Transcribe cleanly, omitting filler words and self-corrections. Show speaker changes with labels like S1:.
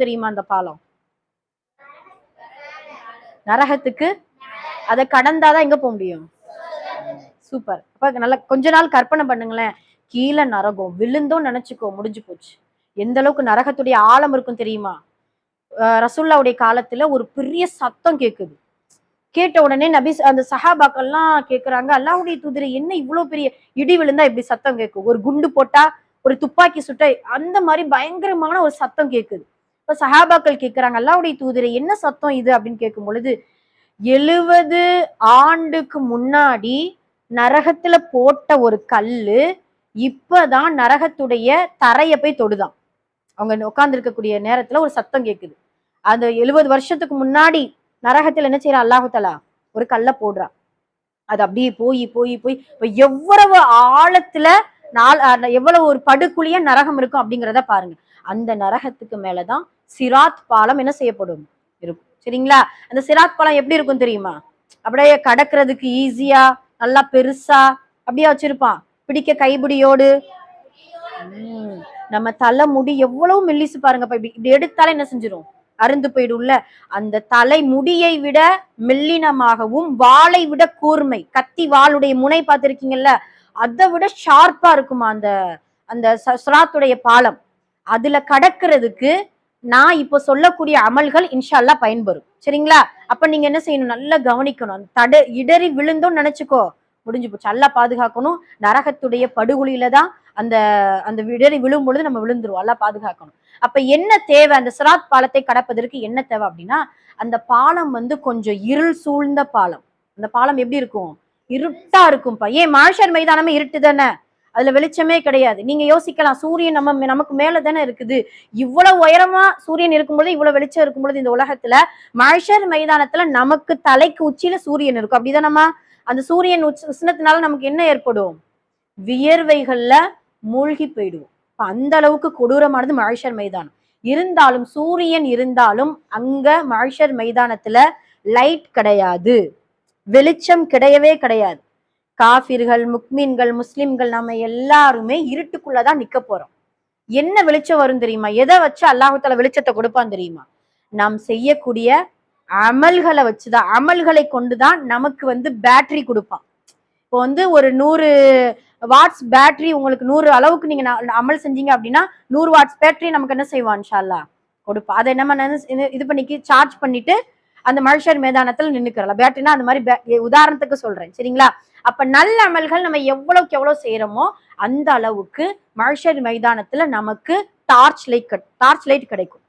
S1: தெரியுமா அந்த பாலம்? நரகத்துக்கு அதை கடந்தாதான் எங்க போக முடியும்? சூப்பர். அப்ப நல்லா கொஞ்ச நாள் கற்பனை பண்ணுங்களேன், கீழே நரகம் விழுந்தோம் நினைச்சுக்கோ, முடிஞ்சு போச்சு. எந்த அளவுக்கு நரகத்துடைய ஆழம் இருக்கும் தெரியுமா? ரசூல்லாவுடைய காலத்துல ஒரு பெரிய சத்தம் கேக்குது. கேட்ட உடனே நபி அந்த சஹாபாக்கள்லாம் கேக்குறாங்க, அல்லாஹ்வுடைய தூதரே, என்ன இவ்வளவு பெரிய இடி விழுந்தா இப்படி சத்தம் கேட்கும்? ஒரு குண்டு போட்டா, ஒரு துப்பாக்கி சுட்ட அந்த மாதிரி பயங்கரமான ஒரு சத்தம் கேக்குது. இப்ப சஹாபாக்கள் கேக்குறாங்க, அல்லாஹ்வுடைய தூதரே, என்ன சத்தம் இது அப்படின்னு கேட்கும் பொழுது, 70 ஆண்டுக்கு முன்னாடி நரகத்துல போட்ட ஒரு கல்லு இப்பதான் நரகத்துடைய தரைய போய் தொடுதான். அவங்க உட்கார்ந்து இருக்கக்கூடிய நேரத்துல ஒரு சத்தம் கேக்குது. அந்த 70 வருஷத்துக்கு முன்னாடி நரகத்துல என்ன செய்யறான் அல்லாஹு தஆலா? ஒரு கல்ல போடுறான். அது அப்படியே போய் போய் போய் எவ்வளவு ஆழத்துல எவ்வளவு ஒரு படுகுழிய நரகம் இருக்கும் அப்படிங்கிறத பாருங்க. அந்த நரகத்துக்கு மேலதான் சிராத் பாலம் என்ன செய்யப்படும் இருக்கும். சரிங்களா? அந்த சிராத் பாலம் எப்படி இருக்கும் தெரியுமா? அப்படியே கடக்கிறதுக்கு ஈஸியா, நல்லா பெருசா அப்படியே வச்சிருப்பான், பிடிக்க கைபிடியோடு. நம்ம தலை முடி எவ்வளவு மெல்லிசு பாருங்க, இப்படி எடுத்தாலே என்ன செஞ்சிடும்? அருந்து போயிடும்ல. அந்த தலை முடியை விட மெல்லினமாகவும், வாளை விட கூர்மை, கத்தி வாளுடைய முனை பார்த்திருக்கீங்கல்ல, அதை விட ஷார்ப்பா இருக்குமா அந்த அந்த சிராத்துடைய பாலம். அதுல கடக்கிறதுக்கு நான் இப்ப சொல்லக்கூடிய அமல்கள் இன்ஷா அல்லாஹ் பயன்பெறும். சரிங்களா? அப்ப நீங்க என்ன செய்யணும்? நல்லா கவனிக்கணும். அந்த இடறி விழுந்தோம் நினைச்சுக்கோ, முடிஞ்சு போச்சு. அல்லாஹ் பாதுகாக்கணும். நரகத்துடைய படுகொலியில தான் அந்த அந்த இடறி விழும் பொழுது நம்ம விழுந்துருவோம். அல்லாஹ் பாதுகாக்கணும். அப்ப என்ன தேவை? அந்த சிராத் பாலத்தை கடப்பதற்கு என்ன தேவை அப்படின்னா, அந்த பாலம் கொஞ்சம் இருள் சூழ்ந்த பாலம். அந்த பாலம் எப்படி இருக்கும்? இருட்டா இருக்கும்பா. ஏன் மாஷர் மைதானமே இருட்டு தானே, அதுல வெளிச்சமே கிடையாது. நீங்க யோசிக்கலாம், சூரியன் நமக்கு மேல தானே இருக்குது, இவ்வளவு உயரமா சூரியன் இருக்கும்பொழுது, இவ்வளவு வெளிச்சம் இருக்கும் பொழுது இந்த உலகத்துல மாஷர் மைதானத்துல நமக்கு தலைக்கு உச்சியில சூரியன் இருக்கும். அப்படிதானம்மா? அந்த சூரியன் உஷ்ணத்தினால நமக்கு என்ன ஏற்படும்? வியர்வைகள்ல மூழ்கி போயிடுவோம். அந்த அளவுக்கு கொடூரமானது மஹ்ஷர் மைதானம். இருந்தாலும் சூரியன் இருந்தாலும் அங்க மஹ்ஷர் மைதானத்துல லைட் கிடையாது, வெளிச்சம் கிடையவே கிடையாது. காஃபிர்கள், முக்மீன்கள், முஸ்லிம்கள் நம்ம எல்லாருமே இருட்டுக்குள்ளதான் நிக்க போறோம். என்ன வெளிச்சம் வரும் தெரியுமா? எதை வச்சு அல்லாஹ் தஆலா வெளிச்சத்தை கொடுப்பான் தெரியுமா? நாம் செய்யக்கூடிய அமல்களை வச்சுதான், அமல்களை கொண்டுதான் நமக்கு பேட்டரி கொடுப்பான். இப்போ ஒரு 100 வாட்ஸ் பேட்டரி, உங்களுக்கு 100 அளவுக்கு நீங்க அமல் செஞ்சீங்க அப்படின்னா 100 வாட்ஸ் பேட்டரி நமக்கு என்ன செய்வான் இன்ஷா அல்லாஹ் கொடுப்பா. அதை நம்ம இது பண்ணிக்கு சார்ஜ் பண்ணிட்டு அந்த மஹ்ஷர் மைதானத்துல நின்னுக்கிறலாம். பேட்டரினா அந்த மாதிரி உதாரணத்துக்கு சொல்றேன். சரிங்களா? அப்ப நல்ல அமல்கள் நம்ம எவ்வளவுக்கு எவ்வளவு செய்யறோமோ அந்த அளவுக்கு மஹ்ஷர் மைதானத்துல நமக்கு டார்ச் லைட் கிடைக்கும்.